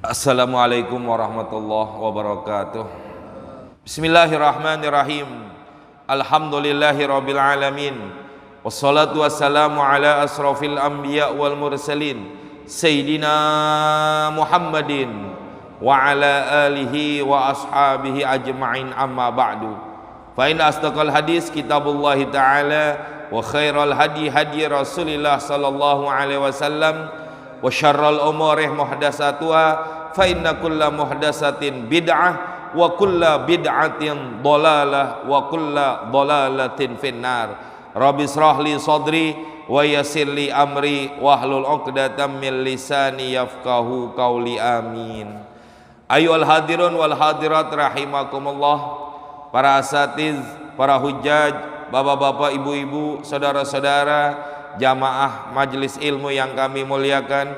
Assalamualaikum warahmatullahi wabarakatuh. Bismillahirrahmanirrahim. Alhamdulillahi rabbil alamin. Wassalatu wassalamu ala asrafil anbiya wal mursalin Sayyidina Muhammadin wa ala alihi wa ashabihi ajma'in, amma ba'du. Fa inna asdaqal hadis kitabullahi ta'ala wa khairal hadi hadi Rasulillah sallallahu alaihi wasallam wa syarrul umuri muhdatsatuha fa inna kulla muhdatsatin bid'ah wa kulla bid'atin dhalalah wa kulla dhalalatin finnar. Rabbi shrah li sadri wa yassir li amri wahlul 'uqdatam min lisani yafqahu qauli, amin. Ayyuhal hadirun wal hadirat rahimakumullah, para asatiz, para hujjaj, bapak-bapak, ibu-ibu, saudara-saudara, jamaah majelis ilmu yang kami muliakan.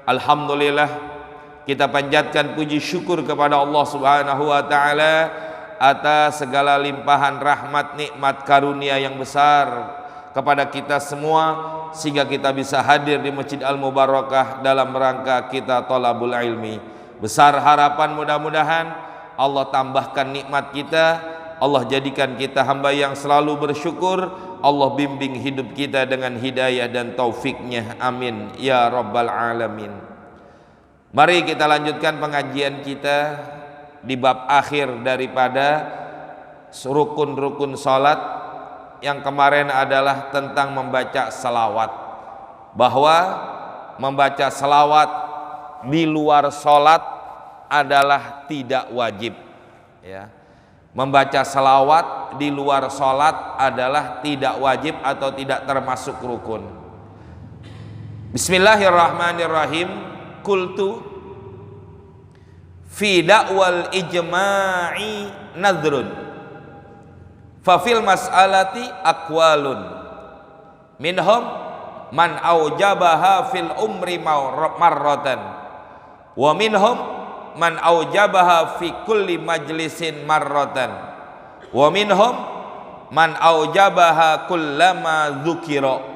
Alhamdulillah, kita panjatkan puji syukur kepada Allah Subhanahu wa ta'ala atas segala limpahan rahmat, nikmat, karunia yang besar kepada kita semua, sehingga kita bisa hadir di Masjid Al-Mubarakah dalam rangka kita thalabul ilmi. Besar harapan mudah-mudahan Allah tambahkan nikmat kita, Allah jadikan kita hamba yang selalu bersyukur, Allah bimbing hidup kita dengan hidayah dan taufiknya, amin ya rabbal alamin. Mari kita lanjutkan pengajian kita di bab akhir daripada rukun-rukun salat, yang kemarin adalah tentang membaca salawat, bahwa membaca salawat di luar salat adalah tidak wajib, ya. Membaca salawat di luar salat adalah tidak wajib atau tidak termasuk rukun. Bismillahirrahmanirrahim. Qultu fi da'wal ijma'i nadhrun fa fil mas'alati aqwalun minhum man aujabaha fil umri marratan wa minhum man aujabaha fi kulli majlisin marratan wa minhum man aujabaha kullama dzukira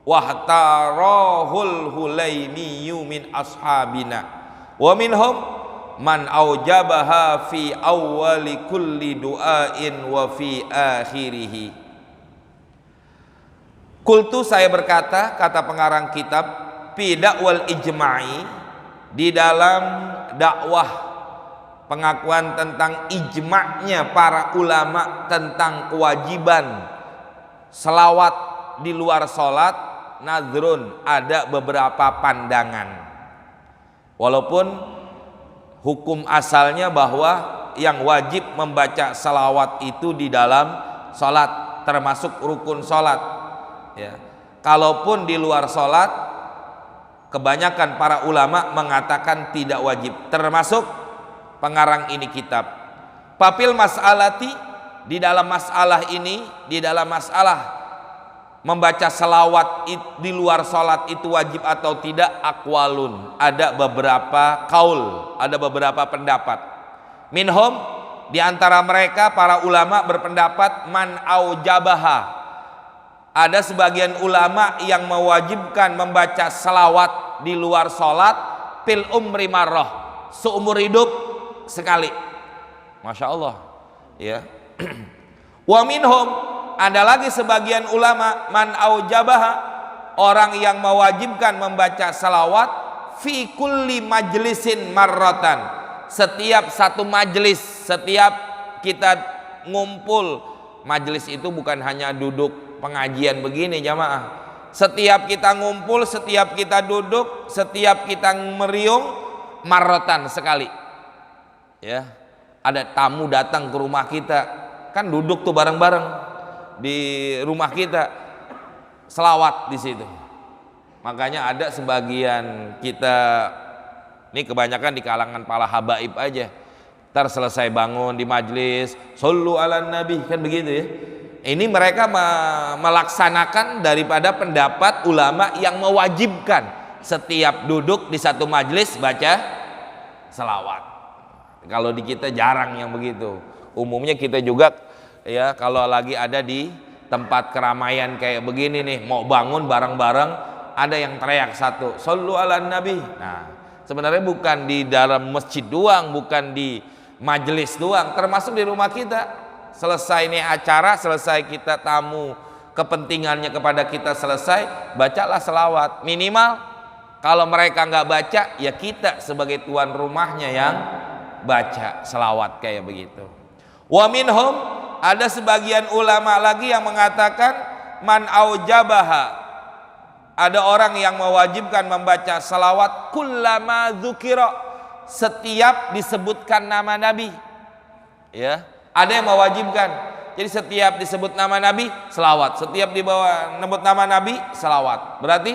wahtarahul hulaimiyyu min ashabina wa minhum man aujabaha fi awwali kulli du'ain wa fi akhirih. Qultu, saya berkata, kata pengarang kitab, fi da'wal ijma'i, di dalam dakwah pengakuan tentang ijma'nya para ulama tentang kewajiban selawat di luar sholat, nadhrun, ada beberapa pandangan. Walaupun hukum asalnya bahwa yang wajib membaca salawat itu di dalam sholat, termasuk rukun sholat, ya. Kalaupun di luar sholat, kebanyakan para ulama mengatakan tidak wajib, termasuk pengarang ini kitab. Papil mas'alati, di dalam masalah ini, di dalam masalah membaca salawat di luar sholat itu wajib atau tidak, aqwalun, ada beberapa kaul, ada beberapa pendapat. Minhum, di antara mereka para ulama berpendapat man aujabaha, ada sebagian ulama yang mewajibkan membaca salawat di luar sholat fil umri marrah, seumur hidup sekali. Masya Allah, ya. Wa minhum, ada lagi sebagian ulama man aujabaha, orang yang mewajibkan membaca salawat fi kulli majlisin marratan, setiap satu majlis, setiap kita ngumpul. Majlis itu bukan hanya duduk pengajian begini, jamaah. Setiap kita ngumpul, setiap kita duduk, setiap kita meriung, marrotan, sekali, ya. Ada tamu datang ke rumah kita, kan duduk tuh bareng-bareng di rumah kita, selawat di situ. Makanya ada sebagian kita, ini kebanyakan di kalangan para habaib aja, ntar selesai bangun di majlis, shollu ala nabi, kan begitu, ya. Ini mereka melaksanakan daripada pendapat ulama yang mewajibkan setiap duduk di satu majlis baca selawat. Kalau di kita jarang yang begitu. Umumnya kita juga, ya, kalau lagi ada di tempat keramaian kayak begini nih, mau bangun bareng-bareng, ada yang teriak satu, shollu ala nabi. Nah, Sebenarnya bukan di dalam masjid doang, bukan di majelis doang, termasuk di rumah kita. Selesai nih acara, selesai kita tamu, kepentingannya kepada kita selesai, bacalah selawat. Minimal kalau mereka nggak baca, ya kita sebagai tuan rumahnya yang baca selawat kayak begitu. Wa minhum, ada sebagian ulama lagi yang mengatakan man aujabaha, ada orang yang mewajibkan membaca salawat kullama dzukira, setiap disebutkan nama Nabi. Ya, ada yang mewajibkan. Jadi setiap disebut nama Nabi selawat, setiap dibawa nyebut nama Nabi selawat. Berarti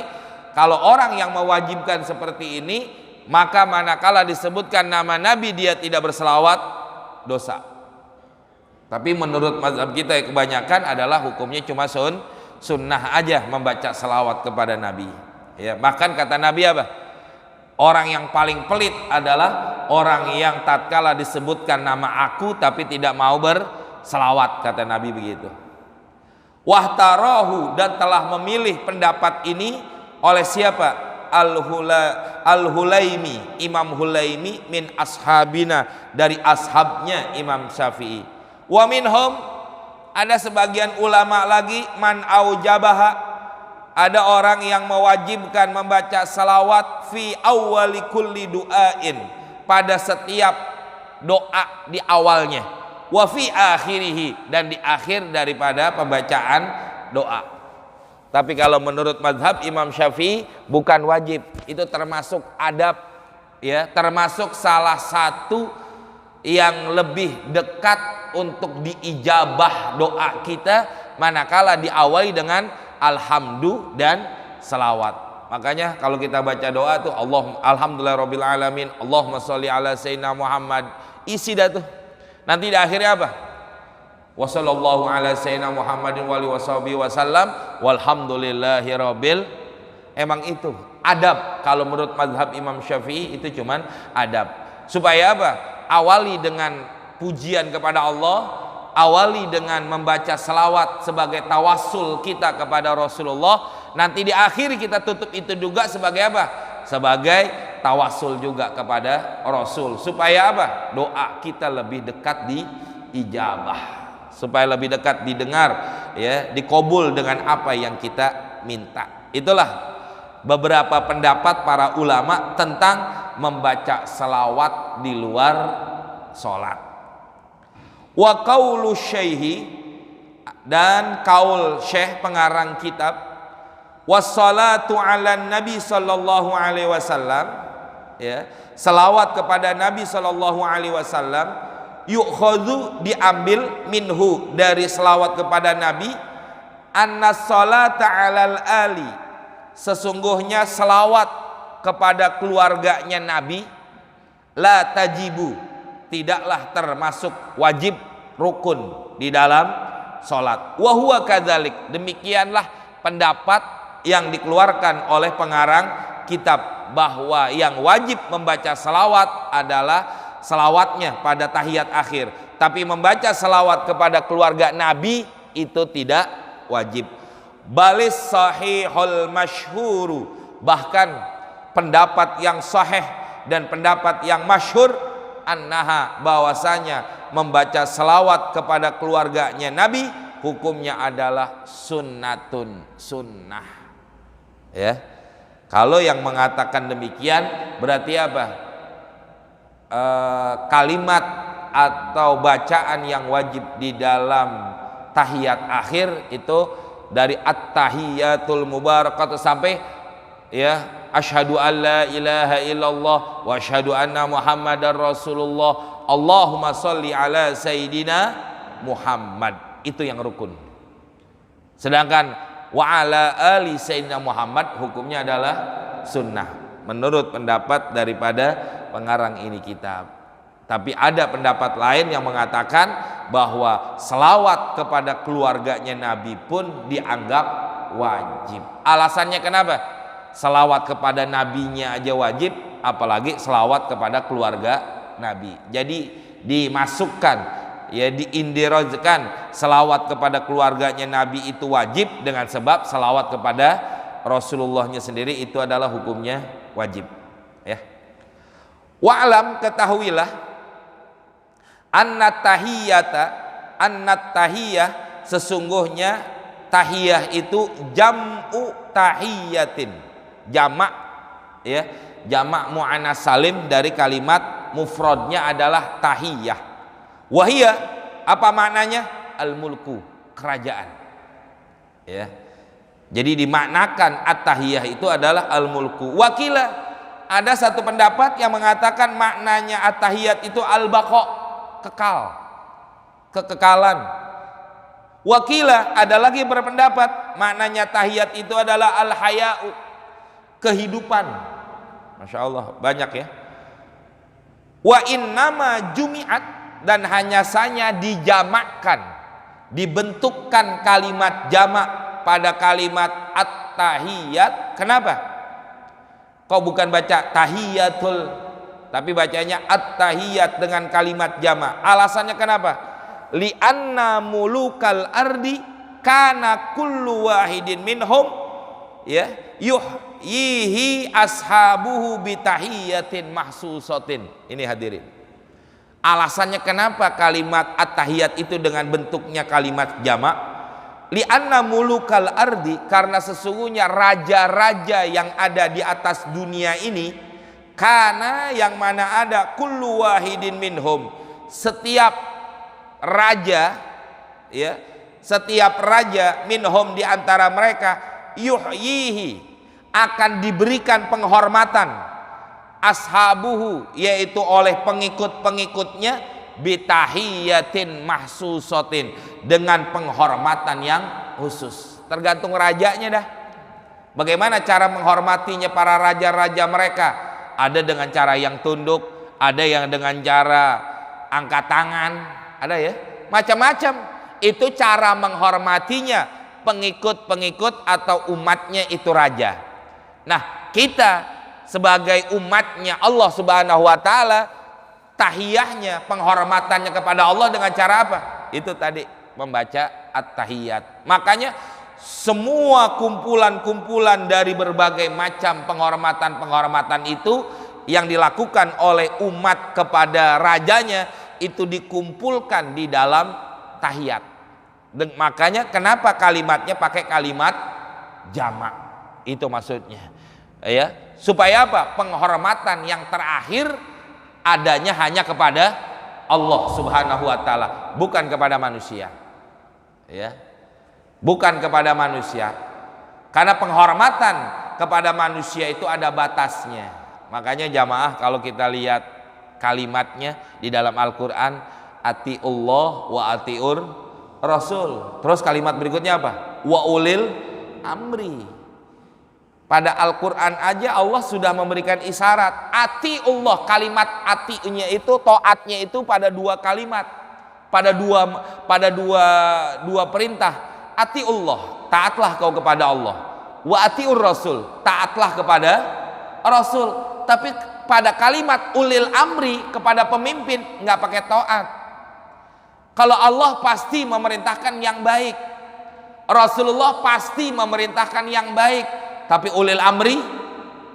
kalau orang yang mewajibkan seperti ini, maka manakala disebutkan nama Nabi dia tidak berselawat, dosa. Tapi menurut mazhab kita yang kebanyakan adalah hukumnya cuma sunnah aja membaca selawat kepada Nabi. Ya, bahkan kata Nabi apa? Orang yang paling pelit adalah orang yang tatkala disebutkan nama aku tapi tidak mau berselawat, kata Nabi begitu. Wahtarahu, dan telah memilih pendapat ini oleh siapa? Al-Hulaimi, Imam Hulaimi min ashabina, dari ashabnya Imam Syafi'i. Wa minhum, ada sebagian ulama lagi man aujabaha, ada orang yang mewajibkan membaca salawat fi awwali kulli du'ain, pada setiap doa di awalnya, wa fi akhirihi, dan di akhir daripada pembacaan doa. Tapi kalau menurut mazhab Imam Syafi'i bukan wajib, itu termasuk adab, ya, termasuk salah satu yang lebih dekat untuk diijabah doa kita manakala diawali dengan alhamdu dan salawat. Makanya kalau kita baca doa tuh alhamdulillahirabbil alamin, Allahumma sholli ala sayyidina Muhammad, isi dah tuh. Nanti di akhirnya apa? Wa sallallahu ala sayyidina Muhammadin wa alihi washabihi wasallam walhamdulillahirabbil. Emang itu adab. Kalau menurut mazhab Imam Syafi'i itu cuman adab. Supaya apa? Awali dengan pujian kepada Allah, awali dengan membaca selawat sebagai tawassul kita kepada Rasulullah. Nanti di akhir kita tutup itu juga sebagai apa? Sebagai tawassul juga kepada Rasul. Supaya apa? Doa kita lebih dekat diijabah, supaya lebih dekat didengar, ya, dikabul dengan apa yang kita minta. Itulah beberapa pendapat para ulama tentang membaca selawat di luar sholat. Wa qaulu syaihi, dan kaul syekh pengarang kitab, wassalatu ala nabi sallallahu alaihi wasallam, ya, selawat kepada Nabi sallallahu alaihi wasallam, yukhadhu, diambil, minhu, dari selawat kepada Nabi, anna salata alal ali, sesungguhnya selawat kepada keluarganya Nabi, la tajibu, tidaklah termasuk wajib rukun di dalam sholat. Wa huwa kadzalik, demikianlah pendapat yang dikeluarkan oleh pengarang kitab, bahwa yang wajib membaca selawat adalah selawatnya pada tahiyat akhir, tapi membaca selawat kepada keluarga Nabi itu tidak wajib. Balis sahihul masyhuru, bahkan pendapat yang sahih dan pendapat yang masyhur, annaha, bahwasanya membaca selawat kepada keluarganya Nabi hukumnya adalah sunnatun, sunnah. Ya, kalau yang mengatakan demikian berarti apa? Kalimat atau bacaan yang wajib di dalam tahiyat akhir itu dari at-tahiyatul mubarakatuh sampai, ya, asyhadu an la ilaha illallah wa asyhadu anna muhammadar rasulullah Allahumma sholli ala sayyidina Muhammad, itu yang rukun. Sedangkan wa ala ali sayyidina Muhammad hukumnya adalah sunnah menurut pendapat daripada pengarang ini kitab. Tapi ada pendapat lain yang mengatakan bahwa selawat kepada keluarganya Nabi pun dianggap wajib. Alasannya kenapa? Selawat kepada nabinya aja wajib, apalagi selawat kepada keluarga Nabi. Jadi dimasukkan, ya, diindirajkan selawat kepada keluarganya Nabi itu wajib dengan sebab selawat kepada Rasulullahnya sendiri itu adalah hukumnya wajib, ya. Wa'lam, ketahuilah, annat tahiyah, sesungguhnya tahiyah itu jam'u tahiyatin, jamak, ya, jamak muannas salim dari kalimat mufradnya adalah tahiyah. Wahia, apa maknanya? Al-mulku, kerajaan, ya. Jadi dimaknakan at-tahiyah itu adalah al-mulku. Wakila, ada satu pendapat yang mengatakan maknanya at-tahiyat itu al-baqa, kekal, kekekalan. Wakila, ada lagi berpendapat maknanya tahiyat itu adalah al-haya'u, kehidupan. Masya Allah, banyak ya. Wa innama jumi'at, dan hanya saja dijamakkan, dibentukkan kalimat jamak pada kalimat at-tahiyat. Kenapa? Kau bukan baca tahiyatul, tapi bacanya at-tahiyat dengan kalimat jamak. Alasannya kenapa? Li'anna mulukal ardi kana kullu wahidin minhum, ya, yuhyihi ashabuhu bitahiyatin mahsusatin. Ini hadirin, alasannya kenapa kalimat at-tahiyat itu dengan bentuknya kalimat jamak. Li'anna mulukal ardi, karena sesungguhnya raja-raja yang ada di atas dunia ini, karena yang mana ada kullu wahidin minhum, setiap raja, ya, setiap raja minhum di antara mereka, yuhyihi, akan diberikan penghormatan, ashabuhu, yaitu oleh pengikut-pengikutnya, bitahiyatin mahsusatin, dengan penghormatan yang khusus. Tergantung rajanya dah, bagaimana cara menghormatinya para raja-raja mereka. Ada dengan cara yang tunduk, ada yang dengan cara angkat tangan, ada ya, macam-macam. Itu cara menghormatinya pengikut-pengikut atau umatnya itu raja. Nah, kita sebagai umatnya Allah Subhanahu wa taala, tahiyahnya, penghormatannya kepada Allah dengan cara apa? Itu tadi, membaca at-tahiyat. Makanya semua kumpulan-kumpulan dari berbagai macam penghormatan-penghormatan itu yang dilakukan oleh umat kepada rajanya, itu dikumpulkan di dalam tahiyat. Dan makanya kenapa kalimatnya pakai kalimat jamak? Itu maksudnya, ya, supaya apa? Penghormatan yang terakhir adanya hanya kepada Allah Subhanahu wa taala, bukan kepada manusia. Ya. Bukan kepada manusia. Karena penghormatan kepada manusia itu ada batasnya. Makanya jamaah, kalau kita lihat kalimatnya di dalam Al-Qur'an, atiullah wa atiur rasul. Terus kalimat berikutnya apa? Wa ulil amri. Pada Al-Quran aja Allah sudah memberikan isyarat. Atiullah, kalimat atinya itu, taatnya itu pada dua kalimat, pada dua perintah. Atiullah, taatlah kau kepada Allah. Wa atiur rasul, taatlah kepada rasul. Tapi pada kalimat ulil amri, kepada pemimpin, nggak pakai taat. Kalau Allah pasti memerintahkan yang baik, Rasulullah pasti memerintahkan yang baik, tapi ulil amri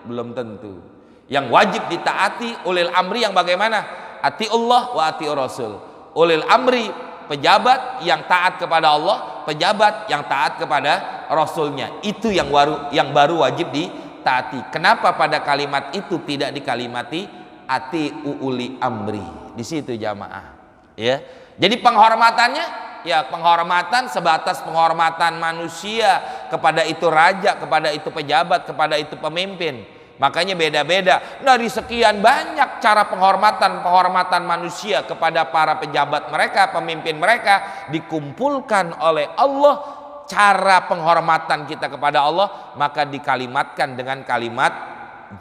belum tentu. Yang wajib ditaati ulil amri yang bagaimana? Atiullah wa atiur rasul. Ulil amri, pejabat yang taat kepada Allah, pejabat yang taat kepada Rasulnya. Itu yang baru wajib ditaati. Kenapa pada kalimat itu tidak dikalimati ati uli amri? Di situ jamaah. Ya. Jadi penghormatannya, ya penghormatan sebatas penghormatan manusia kepada itu raja, kepada itu pejabat, kepada itu pemimpin. Makanya beda-beda. Dari sekian banyak cara penghormatan manusia kepada para pejabat mereka, pemimpin mereka, dikumpulkan oleh Allah cara penghormatan kita kepada Allah, maka dikalimatkan dengan kalimat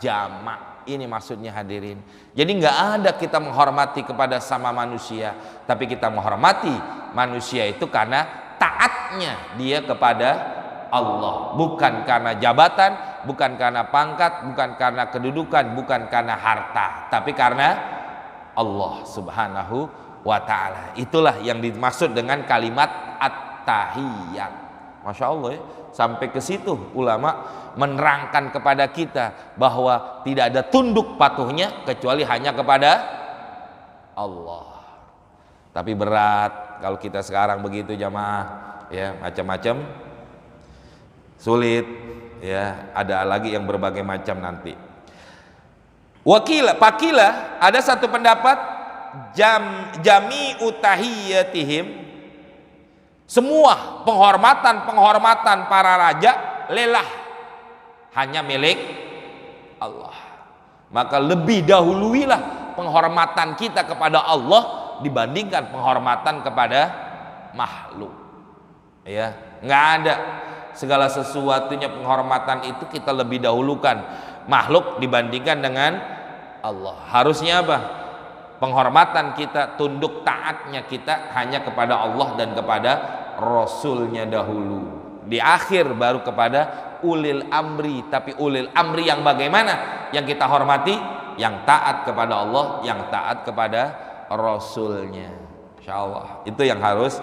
jamak. Ini maksudnya hadirin. Jadi nggak ada kita menghormati kepada sama manusia, tapi kita menghormati manusia itu karena taatnya dia kepada Allah, bukan karena jabatan, bukan karena pangkat, bukan karena kedudukan, bukan karena harta, tapi karena Allah Subhanahu wa ta'ala. Itulah yang dimaksud dengan kalimat at-tahiyat. Masya Allah ya, sampai ke situ ulama menerangkan kepada kita bahwa tidak ada tunduk patuhnya kecuali hanya kepada Allah. Tapi berat kalau kita sekarang begitu jamaah ya, macam-macam sulit ya, ada lagi yang berbagai macam nanti. Pakila ada satu pendapat jami'u tahiyyatihim, semua penghormatan para raja lelah hanya milik Allah. Maka lebih dahuluilah penghormatan kita kepada Allah dibandingkan penghormatan kepada makhluk. Ya, nggak ada segala sesuatunya penghormatan itu kita lebih dahulukan makhluk dibandingkan dengan Allah. Harusnya apa? Penghormatan kita, tunduk taatnya kita hanya kepada Allah dan kepada Rasulnya dahulu. Di akhir baru kepada ulil amri. Tapi ulil amri yang bagaimana? Yang kita hormati, yang taat kepada Allah, yang taat kepada Rasulnya. Insya Allah itu yang harus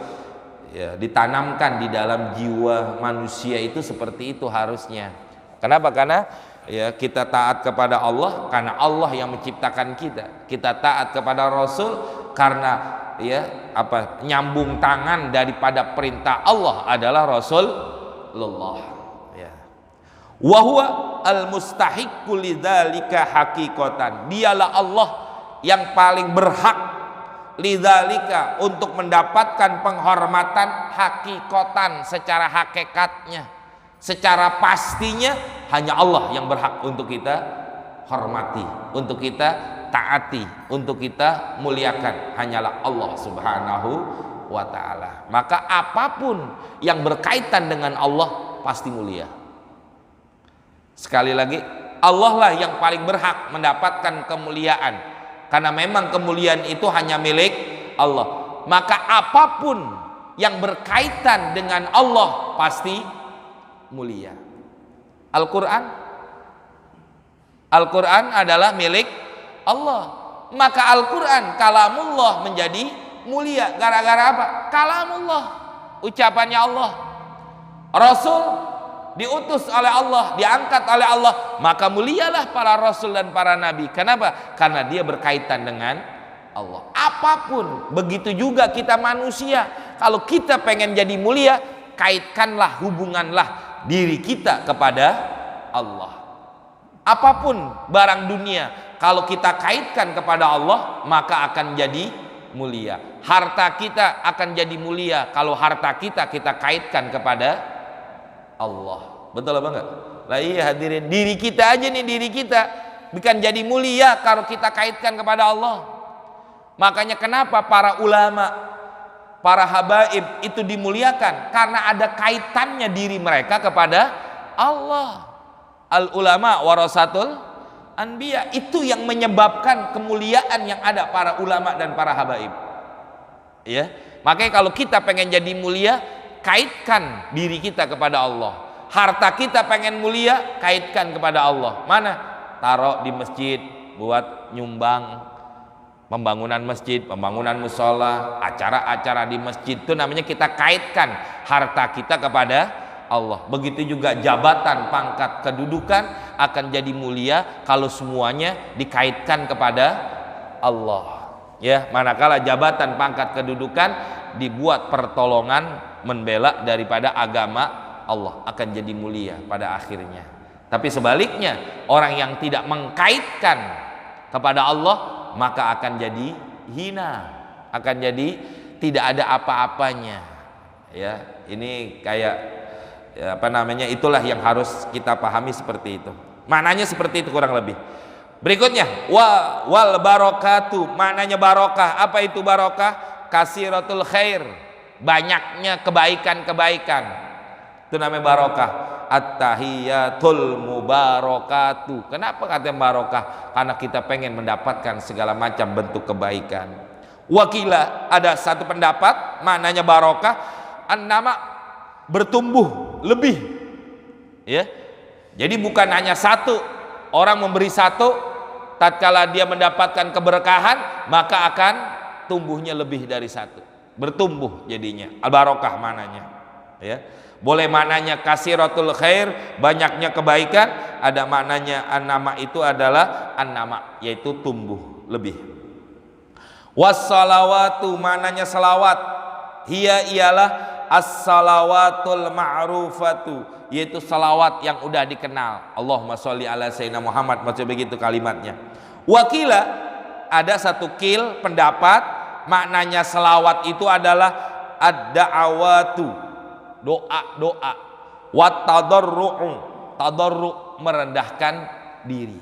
ya, ditanamkan di dalam jiwa manusia itu, seperti itu harusnya. Kenapa? Karena ya, kita taat kepada Allah karena Allah yang menciptakan kita. Kita taat kepada Rasul karena ya apa, nyambung tangan daripada perintah Allah adalah Rasulullah. Ya. Wa huwa al-mustahiqqu lidzalika haqiqatan. Dialah Allah yang paling berhak lidzalika untuk mendapatkan penghormatan hakikatan, secara hakikatnya, secara pastinya hanya Allah yang berhak untuk kita hormati, untuk kita taati, untuk kita muliakan, hanyalah Allah Subhanahu wa ta'ala. Maka apapun yang berkaitan dengan Allah pasti mulia. Sekali lagi, Allah lah yang paling berhak mendapatkan kemuliaan, karena memang kemuliaan itu hanya milik Allah. Maka apapun yang berkaitan dengan Allah pasti mulia. Al-Quran adalah milik Allah, maka Al-Quran kalamullah menjadi mulia. Gara-gara apa? Kalamullah, ucapannya Allah. Rasul diutus oleh Allah, diangkat oleh Allah, maka mulialah para rasul dan para nabi. Kenapa? Karena dia berkaitan dengan Allah. Apapun, begitu juga kita manusia. Kalau kita pengen jadi mulia, kaitkanlah, hubunganlah diri kita kepada Allah. Apapun barang dunia, kalau kita kaitkan kepada Allah, maka akan jadi mulia. Harta kita akan jadi mulia kalau harta kita kaitkan kepada Allah. Betul apa enggak? Lah iya hadirin, diri kita aja nih, diri kita bukan jadi mulia kalau kita kaitkan kepada Allah. Makanya kenapa para ulama, para habaib itu dimuliakan? Karena ada kaitannya diri mereka kepada Allah. Al ulama warasatul anbiya, itu yang menyebabkan kemuliaan yang ada para ulama dan para habaib. Ya, makanya kalau kita pengen jadi mulia, kaitkan diri kita kepada Allah. Harta kita pengen mulia, kaitkan kepada Allah. Mana? Taruh di masjid buat nyumbang pembangunan masjid, pembangunan musola, acara-acara di masjid, itu namanya kita kaitkan harta kita kepada Allah. Begitu juga jabatan, pangkat, kedudukan akan jadi mulia kalau semuanya dikaitkan kepada Allah. Ya, manakala jabatan, pangkat, kedudukan dibuat pertolongan membela daripada agama Allah, akan jadi mulia pada akhirnya. Tapi sebaliknya, orang yang tidak mengkaitkan kepada Allah maka akan jadi hina, akan jadi tidak ada apa-apanya. Ya, ini kayak ya, apa namanya, itulah yang harus kita pahami seperti itu. Maknanya seperti itu kurang lebih. Berikutnya, wal barokatu, maknanya barokah. Apa itu barokah? Kasiratul khair, banyaknya kebaikan-kebaikan, itu namanya barokah. At-tahiyatul mubarakatu. Kenapa katanya barokah? Karena kita pengen mendapatkan segala macam bentuk kebaikan. Wakila, ada satu pendapat maknanya barokah, an-nama, bertumbuh lebih. Ya, jadi bukan hanya satu. Orang memberi satu, tatkala dia mendapatkan keberkahan, maka akan tumbuhnya lebih dari satu, bertumbuh jadinya. Al-barokah mananya. Ya, Boleh maknanya kasiratul khair, banyaknya kebaikan. Ada maknanya an-nama itu adalah an-nama, yaitu tumbuh lebih. Wassalawatu, maknanya salawat. Hiya ialah as-salawatul ma'rufatu, yaitu salawat yang udah dikenal. Allahumma sholli ala sayyidina Muhammad, maksudnya begitu kalimatnya. Wakila, ada satu kil pendapat maknanya selawat itu adalah ad-da'awatu, doa-doa, wat tadarru'u, tadarru' merendahkan diri.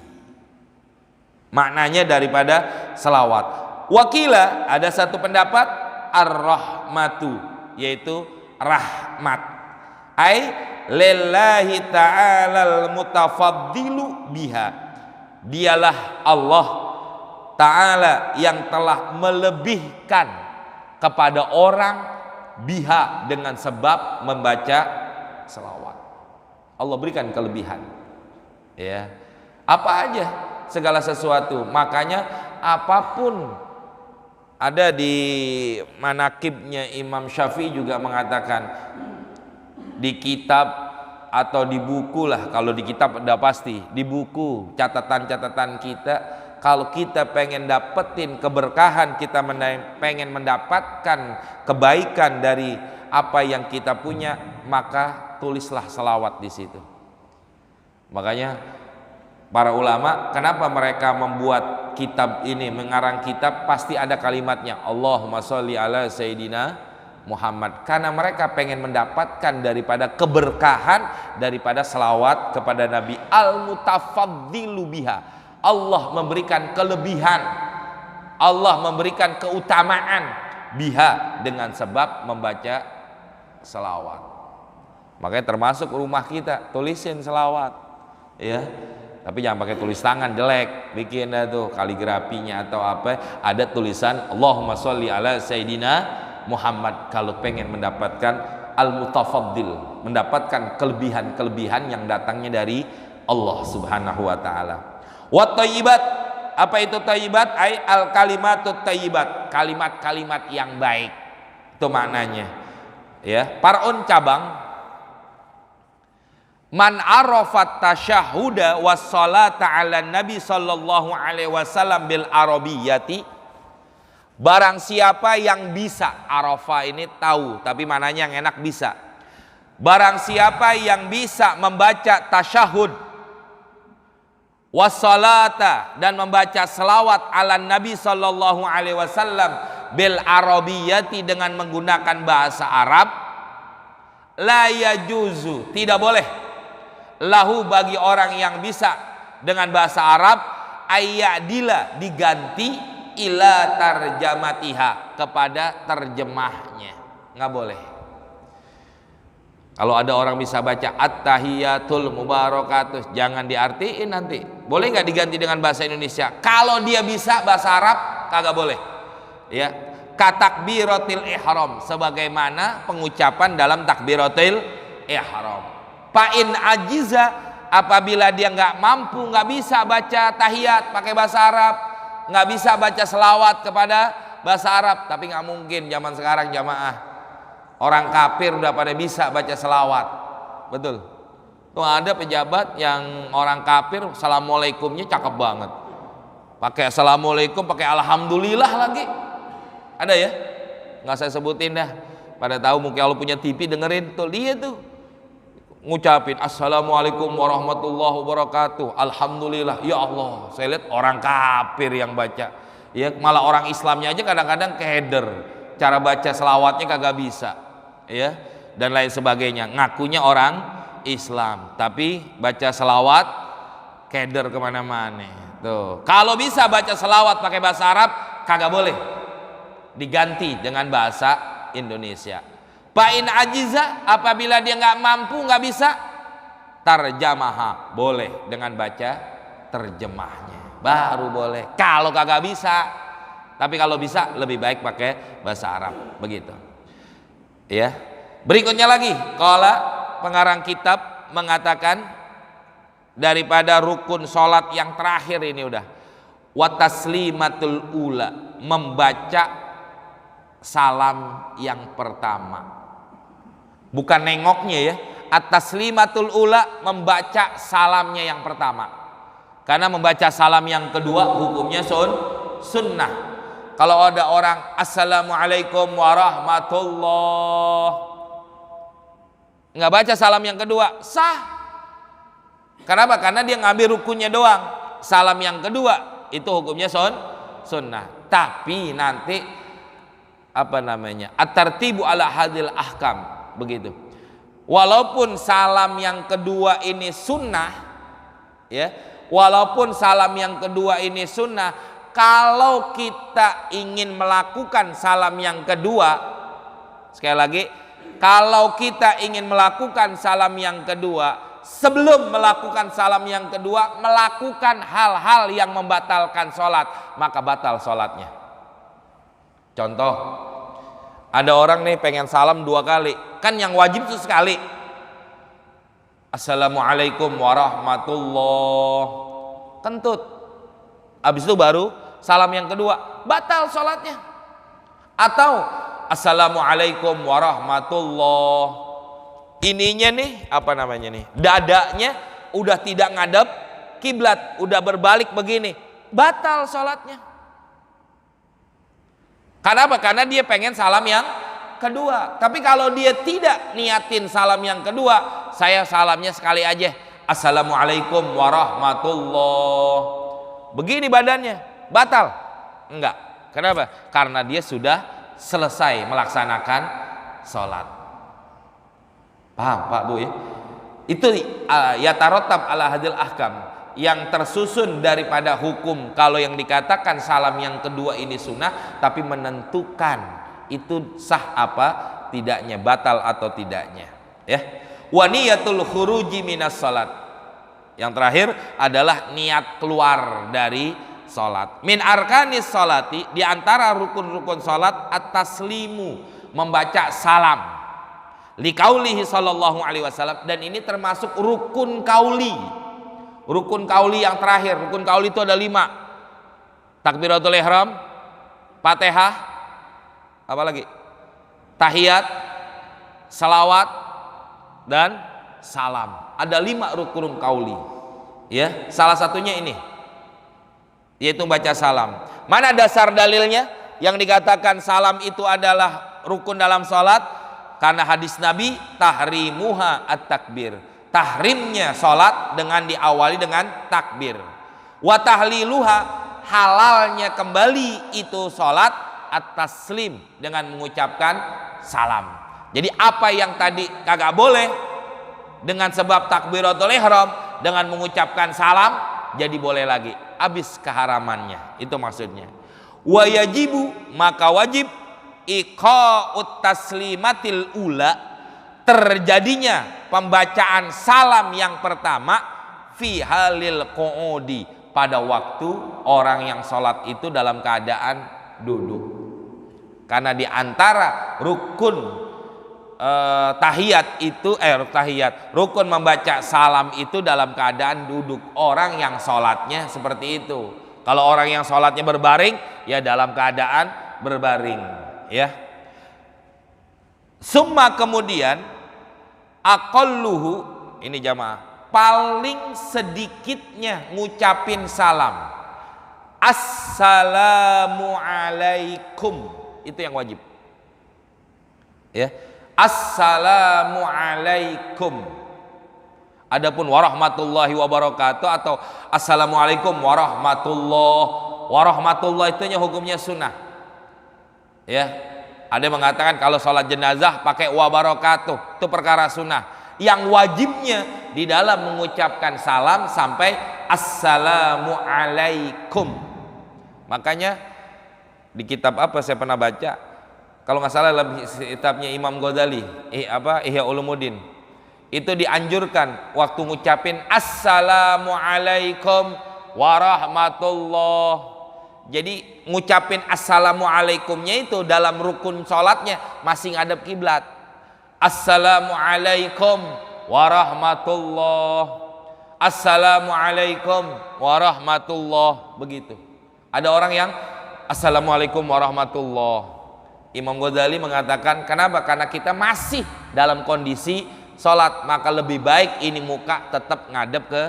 Maknanya daripada selawat. Wakila, ada satu pendapat ar-rahmatu, yaitu rahmat. Ai lillahi ta'ala al-mutafaddilu biha, dialah Allah Ta'ala yang telah melebihkan kepada orang biha, dengan sebab membaca selawat. Allah berikan kelebihan, ya, apa aja, segala sesuatu. Makanya apapun, ada di manakibnya Imam Syafi'i juga mengatakan, di kitab atau di buku lah, kalau di kitab udah pasti, di buku catatan-catatan kita, kalau kita pengen dapetin keberkahan, kita pengen mendapatkan kebaikan dari apa yang kita punya, maka tulislah selawat di situ. Makanya para ulama, kenapa mereka membuat kitab ini, mengarang kitab, pasti ada kalimatnya Allahumma sholli ala sayyidina Muhammad, karena mereka pengen mendapatkan daripada keberkahan daripada selawat kepada Nabi. Al-mutafaddilu biha, Allah memberikan kelebihan, Allah memberikan keutamaan biha, dengan sebab membaca selawat. Makanya termasuk rumah kita tulisin selawat, ya. Tapi jangan pakai tulis tangan jelek, bikin tuh kaligrafinya atau apa, ada tulisan Allahumma sholli ala sayyidina Muhammad, kalau pengen mendapatkan al-mutafaddil, mendapatkan kelebihan-kelebihan yang datangnya dari Allah Subhanahu wa taala. Wa thayyibat, apa itu thayyibat? Ai al kalimatut thayyibat, kalimat-kalimat yang baik. Itu maknanya. Ya, parun cabang. Man arafat tasyahuda was salata ala nabi sallallahu alaihi wasallam bil arabiyyati, barang siapa yang bisa, arafah ini tahu tapi mananya yang enak bisa, barang siapa yang bisa membaca tasyahud was salata, dan membaca selawat ala nabi sallallahu alaihi wasallam bil arabiyyati, dengan menggunakan bahasa Arab, la yajuzu, tidak boleh, lahu bagi orang yang bisa dengan bahasa Arab, ayyadila, diganti, ila tarjamatiha, kepada terjemahnya, nggak boleh. Kalau ada orang bisa baca at-tahiyatul mubarakatuh, jangan diartiin nanti. Boleh nggak diganti dengan bahasa Indonesia? Kalau dia bisa bahasa Arab, kagak boleh. Ya, katakbiratil ihram, sebagaimana pengucapan dalam takbiratil ihram. Fa'in ajiza, apabila dia nggak mampu, nggak bisa baca tahiyat pakai bahasa Arab, nggak bisa baca selawat kepada bahasa Arab, tapi nggak mungkin zaman sekarang jamaah, orang kafir udah pada bisa baca selawat, betul? Tuh ada pejabat yang orang kafir, assalamualaikumnya cakep banget, pakai assalamualaikum, pakai alhamdulillah lagi, ada ya? Nggak saya sebutin dah, pada tahu mungkin kalau punya TV dengerin tuh, dia tuh ngucapin assalamualaikum warahmatullahi wabarakatuh, alhamdulillah, ya Allah. Saya lihat orang kafir yang baca, ya, malah orang Islamnya aja kadang-kadang keder, cara baca selawatnya kagak bisa, ya, dan lain sebagainya, ngakunya orang Islam tapi baca selawat keder kemana-mana. Tuh, kalau bisa baca selawat pakai bahasa Arab, kagak boleh, diganti dengan bahasa Indonesia. Fa'in ajiza, apabila dia nggak mampu, nggak bisa, tarjamaha, boleh dengan baca terjemahnya, baru boleh. Kalau kagak bisa, tapi kalau bisa lebih baik pakai bahasa Arab, begitu. Ya. Berikutnya lagi, qala, pengarang kitab mengatakan, daripada rukun sholat yang terakhir ini udah, wa taslimatul ula, membaca salam yang pertama. bukan nengoknya ya. At-taslimatul ula, membaca salamnya yang pertama. Karena membaca salam yang kedua hukumnya sunnah. Kalau ada orang assalamualaikum warahmatullah, nggak baca salam yang kedua, sah. Kenapa? Karena dia ngambil rukunnya doang. Salam yang kedua itu hukumnya sunnah. Tapi nanti at-tartibu ala hadil ahkam, begitu. Walaupun salam yang kedua ini sunnah, ya, walaupun salam yang kedua ini sunnah, kalau kita ingin melakukan salam yang kedua, sekali lagi, kalau kita ingin melakukan salam yang kedua, sebelum melakukan salam yang kedua, melakukan hal-hal yang membatalkan sholat, maka batal sholatnya. Contoh, ada orang nih pengen salam 2 kali, kan yang wajib itu sekali. Assalamualaikum warahmatullah, kentut. Habis itu baru salam yang kedua, batal sholatnya. Atau assalamualaikum warahmatullah, ininya nih dadanya udah tidak ngadep kiblat, udah berbalik begini, batal sholatnya. Kenapa? Karena dia pengen salam yang kedua. Tapi kalau dia tidak niatin salam yang kedua, saya salamnya sekali aja, assalamualaikum warahmatullah, begini badannya, batal? Enggak. Kenapa? Karena dia sudah selesai melaksanakan sholat. Paham Pak Bu ya? Itu yatarotab ala hadil ahkam, yang tersusun daripada hukum. Kalau yang dikatakan salam yang kedua ini sunnah, tapi menentukan itu sah apa tidaknya, batal atau tidaknya, ya. Wa niyatul khuruji minas salat, yang terakhir adalah niat keluar dari salat. Min arkanis salati, di antara rukun-rukun salat at-taslimu, membaca salam. Liqaulihi sallallahu alaihi wasallam, dan ini termasuk rukun kauli. Rukun kauli yang terakhir. Rukun kauli itu ada 5. Takbiratul ihram, Fatihah, apa lagi? Tahiyat, salawat, dan salam. Ada 5 rukun kauli. Ya, salah satunya ini, yaitu baca salam. Mana dasar dalilnya yang dikatakan salam itu adalah rukun dalam salat? Karena hadis Nabi, tahrimuha at-takbir. Tahrimnya sholat dengan diawali dengan takbir. Wa tahliluha, halalnya kembali itu sholat at-taslim, dengan mengucapkan salam. Jadi apa yang tadi kagak boleh dengan sebab takbiratul ihram, dengan mengucapkan salam jadi boleh lagi, habis keharamannya. Itu maksudnya. Wa yajibu, maka wajib iqa'ut taslimatil ula, terjadinya pembacaan salam yang pertama fi halil qu'udi, pada waktu orang yang sholat itu dalam keadaan duduk. Karena di antara rukun rukun membaca salam itu dalam keadaan duduk. Orang yang sholatnya seperti itu. Kalau orang yang sholatnya berbaring, ya dalam keadaan berbaring, ya. Summa, kemudian, aqalluhu, ini jamaah, paling sedikitnya ngucapin salam, assalamualaikum, itu yang wajib, ya. Assalamualaikum. Adapun warahmatullahi wabarakatuh atau assalamualaikum warahmatullah itunya hukumnya sunnah, ya. Ada yang mengatakan kalau sholat jenazah pakai wabarakatuh, itu perkara sunnah. Yang wajibnya di dalam mengucapkan salam sampai assalamualaikum. Makanya di kitab apa saya pernah baca, kalau nggak salah dalam kitabnya Imam Ghazali, Ihya Ulumuddin, itu dianjurkan waktu ngucapin assalamualaikum warahmatullah. Jadi ngucapin assalamualaikumnya itu dalam rukun sholatnya masih ngadep kiblat. Assalamualaikum warahmatullah, assalamualaikum warahmatullah, begitu. Ada orang yang assalamualaikum warahmatullah. Imam Ghazali mengatakan, kenapa? Karena kita masih dalam kondisi sholat, maka lebih baik ini muka tetap ngadep ke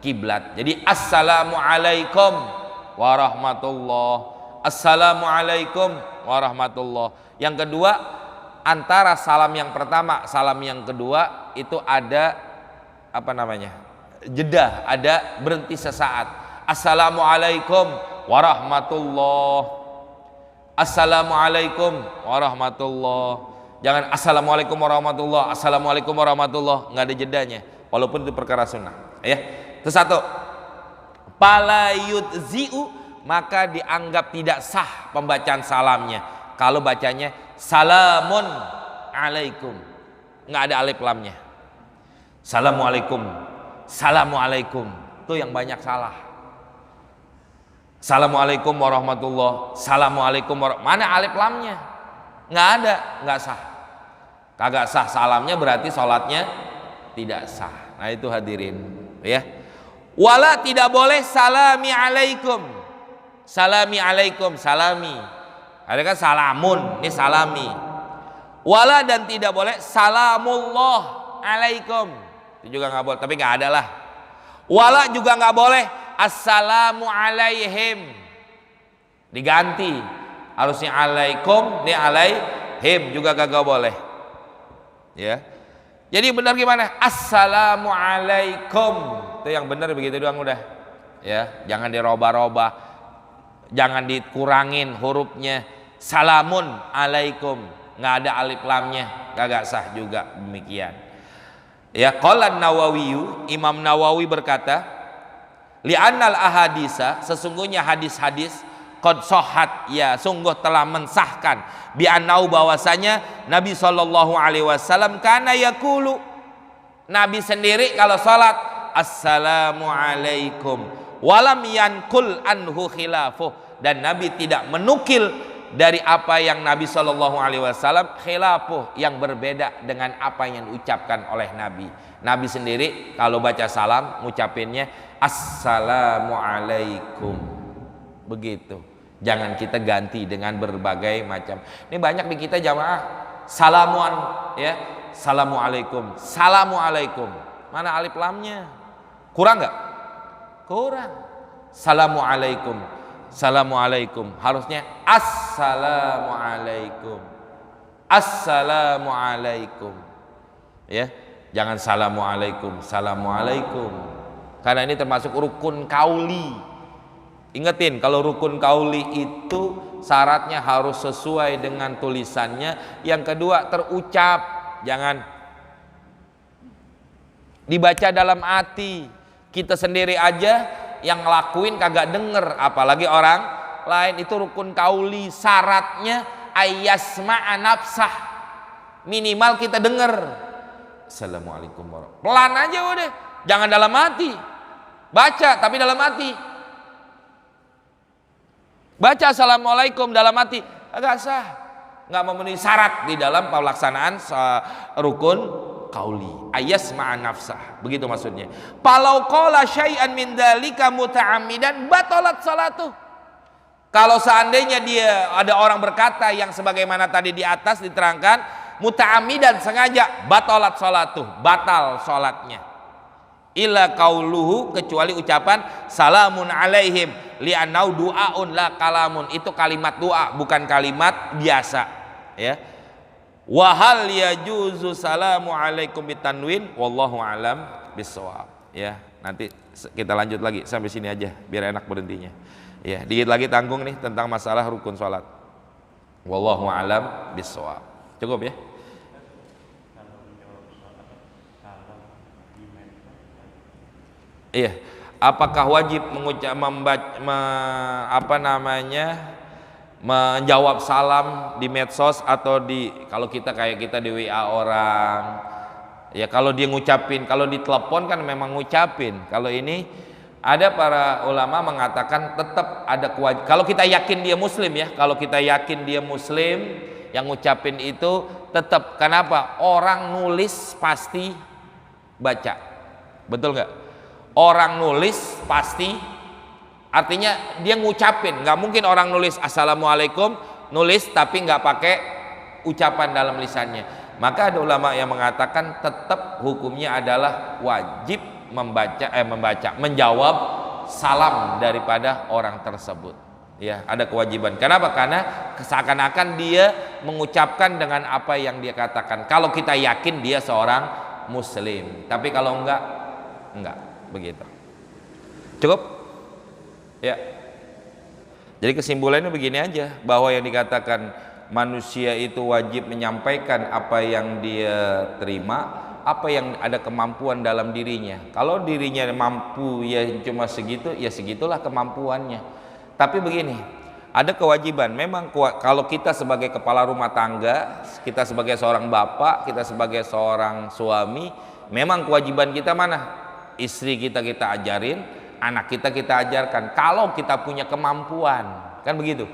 kiblat. Jadi assalamualaikum warahmatullah, assalamualaikum warahmatullah. Yang kedua, antara salam yang pertama salam yang kedua itu ada apa namanya, jeda, ada berhenti sesaat. Assalamualaikum warahmatullah, assalamualaikum warahmatullah. Jangan assalamualaikum warahmatullah, assalamualaikum warahmatullah, nggak ada jedanya, walaupun itu perkara sunnah ya. Terus satu, pala yudzi'u, maka dianggap tidak sah pembacaan salamnya kalau bacanya salamun alaikum, nggak ada alif lamnya. Assalamualaikum, assalamualaikum, itu yang banyak salah. Assalamualaikum warahmatullah, assalamualaikum mana alif lamnya? Nggak ada, nggak sah, kagak sah salamnya, berarti sholatnya tidak sah. Nah itu hadirin ya. Wala, tidak boleh salami alaikum, salami alaikum, salami, ada kan salamun, ini salami. Wala, dan tidak boleh salamullah alaikum, itu juga nggak boleh, tapi nggak ada lah. Wala juga nggak boleh assalamu alaihim, diganti, harusnya alaikum, ini alaihim juga kagak boleh ya. Jadi benar gimana? Assalamu alaikum, itu yang benar begitu doang udah ya, jangan dirobah-robah, jangan dikurangin hurufnya. Salamun alaikum, nggak ada alif lamnya, kagak sah juga demikian ya. Qala Nawawi, Imam Nawawi berkata, li'annal ahadisa, sesungguhnya hadis-hadis qad sahhat, ya sungguh telah mensahkan, bi annau, bahwasanya Nabi sallallahu alaihi wasallam kana yaqulu, Nabi sendiri kalau salat assalamu alaikum, walam yankul anhu khilafuh, dan Nabi tidak menukil dari apa yang Nabi sallallahu alaihi wasallam khilafuh, yang berbeda dengan apa yang diucapkan oleh Nabi. Nabi sendiri kalau baca salam ngucapinnya assalamu alaikum, begitu. Jangan kita ganti dengan berbagai macam. Ini banyak di kita jamaah salamuan ya, assalamualaikum, assalamualaikum, mana alif lamnya? Kurang nggak? Kurang. Assalamualaikum, assalamualaikum, harusnya assalamualaikum, assalamualaikum ya. Jangan assalamualaikum, assalamualaikum, karena ini termasuk rukun kauli. Ingetin, kalau rukun kauli itu syaratnya harus sesuai dengan tulisannya. Yang kedua, terucap, jangan dibaca dalam hati. Kita sendiri aja yang ngelakuin kagak denger, apalagi orang lain. Itu rukun kauli, syaratnya ayyasma'a nafsah, minimal kita denger. Assalamualaikum warahmatullahi wabarakatuh, pelan aja udah, jangan dalam hati. Baca tapi dalam hati. Baca assalamualaikum dalam hati, agak sah, nggak memenuhi syarat di dalam pelaksanaan rukun kauli. Ayyasma'a nafsah, begitu maksudnya. Falau qala syai'an min dzalika muta'ammidan batalat salatuh. Kalau seandainya dia ada orang berkata yang sebagaimana tadi di atas diterangkan, muta'ammidan, sengaja, batalat salatuh, batal salatnya. Illa qauluhu, kecuali ucapan salamun alaihim li'annau du'aun la kalamun, itu kalimat doa bukan kalimat biasa ya. Wa hal yajuzu salamu alaikum bitanwin, wallahu alam bissawab ya. Nanti kita lanjut lagi sampai sini aja biar enak berhentinya ya. Dikit lagi tanggung nih tentang masalah rukun salat, wallahu alam bissawab. Cukup ya. Iya, apakah wajib menjawab salam di medsos atau di, kalau kita kayak kita di WA orang ya, kalau dia ngucapin, kalau di telepon kan memang ngucapin. Kalau ini ada para ulama mengatakan tetap ada kewajiban. Kalau kita yakin dia muslim ya, kalau kita yakin dia muslim yang ngucapin itu tetap. Kenapa? Orang nulis pasti baca, betul nggak? Orang nulis pasti, artinya dia ngucapin. Nggak mungkin orang nulis assalamualaikum, nulis tapi nggak pakai ucapan dalam lisannya. maka ada ulama yang mengatakan tetap hukumnya adalah wajib menjawab salam daripada orang tersebut. Ya, ada kewajiban. Kenapa? Karena seakan-akan dia mengucapkan dengan apa yang dia katakan. Kalau kita yakin dia seorang muslim. Tapi kalau enggak begitu. Cukup? Ya. Jadi kesimpulannya begini aja, bahwa yang dikatakan manusia itu wajib menyampaikan apa yang dia terima, apa yang ada kemampuan dalam dirinya. Kalau dirinya mampu ya cuma segitu, ya segitulah kemampuannya. Tapi begini, ada kewajiban. Memang kalau kita sebagai kepala rumah tangga, kita sebagai seorang bapak, kita sebagai seorang suami, memang kewajiban kita mana? Istri kita ajarin, anak kita ajarkan. Kalau kita punya kemampuan, kan begitu.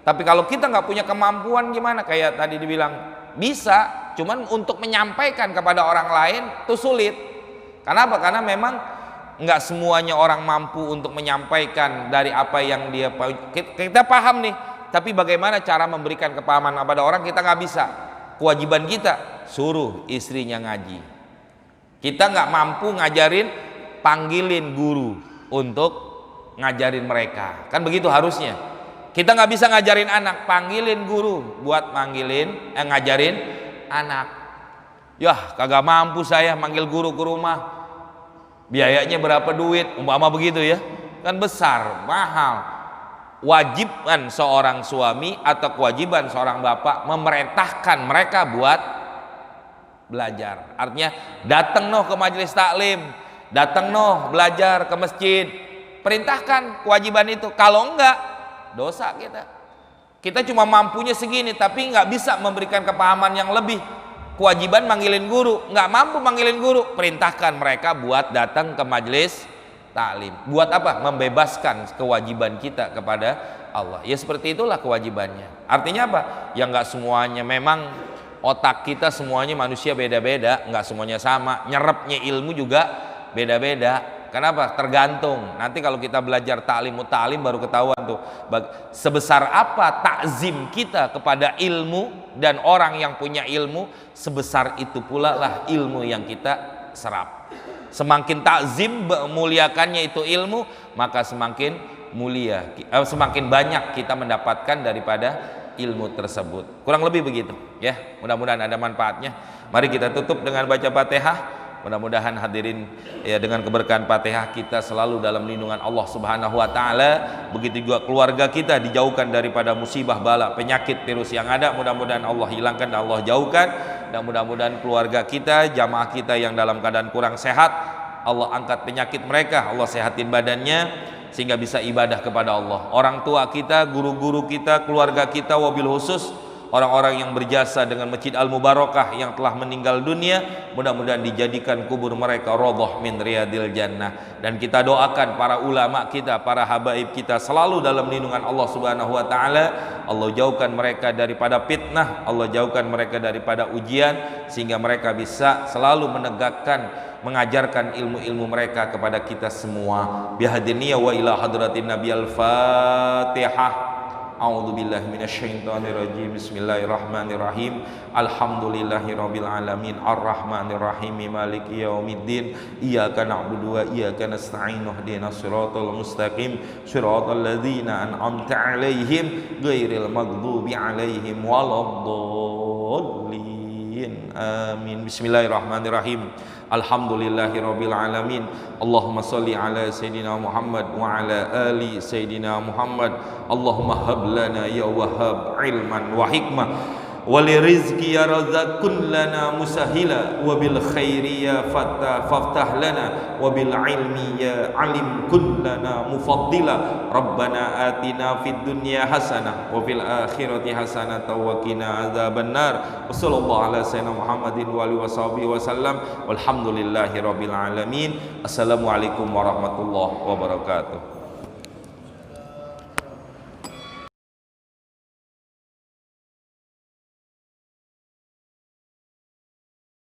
Tapi kalau kita nggak punya kemampuan gimana? Kayak tadi dibilang, bisa, cuman untuk menyampaikan kepada orang lain itu sulit. Kenapa? Karena memang nggak semuanya orang mampu untuk menyampaikan dari apa yang dia kita paham nih, tapi bagaimana cara memberikan kepahaman kepada orang kita nggak bisa. Kewajiban kita suruh istrinya ngaji. Kita nggak mampu ngajarin, panggilin guru untuk ngajarin mereka, kan begitu harusnya. Kita nggak bisa ngajarin anak, panggilin guru buat ngajarin anak. Yah, kagak mampu saya manggil guru ke rumah. Biayanya berapa duit? Umpama begitu ya. Kan besar, mahal. Wajiban seorang suami atau kewajiban seorang bapak memerintahkan mereka buat belajar. Artinya datang ke majelis taklim, datang belajar ke masjid. Perintahkan kewajiban itu. Kalau enggak, dosa kita. Kita cuma mampunya segini, tapi nggak bisa memberikan kepahaman yang lebih. Kewajiban manggilin guru, nggak mampu manggilin guru, perintahkan mereka buat datang ke majelis taklim. Buat apa? Membebaskan kewajiban kita kepada Allah. Ya seperti itulah kewajibannya. Artinya apa? Ya nggak semuanya, memang otak kita semuanya manusia beda-beda, nggak semuanya sama. Nyerapnya ilmu juga beda-beda. Kenapa? Tergantung. Nanti kalau kita belajar ta'lim baru ketahuan tuh sebesar apa takzim kita kepada ilmu, dan orang yang punya ilmu sebesar itu pula lah ilmu yang kita serap. Semakin takzim memuliakannya itu ilmu, maka semakin mulia, semakin banyak kita mendapatkan daripada ilmu tersebut. Kurang lebih begitu ya. Mudah-mudahan ada manfaatnya. Mari kita tutup dengan baca Fatihah. Mudah-mudahan hadirin ya, dengan keberkahan Fatihah kita selalu dalam lindungan Allah Subhanahu wa taala. Begitu juga keluarga kita dijauhkan daripada musibah, bala, penyakit, virus yang ada. Mudah-mudahan Allah hilangkan dan Allah jauhkan. Dan mudah-mudahan keluarga kita, jamaah kita yang dalam keadaan kurang sehat, Allah angkat penyakit mereka, Allah sehatin badannya sehingga bisa ibadah kepada Allah. Orang tua kita, guru-guru kita, keluarga kita, wabil khusus orang-orang yang berjasa dengan Masjid Al-Mubarakah yang telah meninggal dunia, mudah-mudahan dijadikan kubur mereka radhah min riyadil jannah. Dan kita doakan para ulama kita, para habaib kita selalu dalam lindungan Allah Subhanahu wa taala. Allah jauhkan mereka daripada fitnah, Allah jauhkan mereka daripada ujian, sehingga mereka bisa selalu mengajarkan ilmu-ilmu mereka kepada kita semua. Bihadiniya wa ila hadratin Nabi Al-Fatihah. A'udzu billahi minasyaitonir rajim. Bismillahirrahmanirrahim. Alhamdulillahirabbil alamin arrahmanir rahim maliki yaumiddin. Iyyaka na'budu wa iyyaka nasta'in. Ihdinas siratal mustaqim. Shiratal ladzina an'amta 'alaihim ghairil maghdubi 'alaihim waladdallin. Amin. Bismillahirrahmanirrahim. Alhamdulillahirabbil alamin. Allahumma shalli ala sayidina Muhammad wa ala ali sayidina Muhammad. Allahumma hab lana ya wahhab ilman wa hikmah wa li rizqi ya razzaq kun lana musahila wa bil khairi ya faftah lana wa bil ilmi ya alim kun lana mufaddila. Rabbana atina fid dunya hasanah wa fil akhirati hasanah wa qina adzabannar. Wa sallallahu ala sayyidina Muhammadin wa alihi washabihi wasallam. Walhamdulillahi rabbil alamin. Assalamualaikum warahmatullahi wabarakatuh.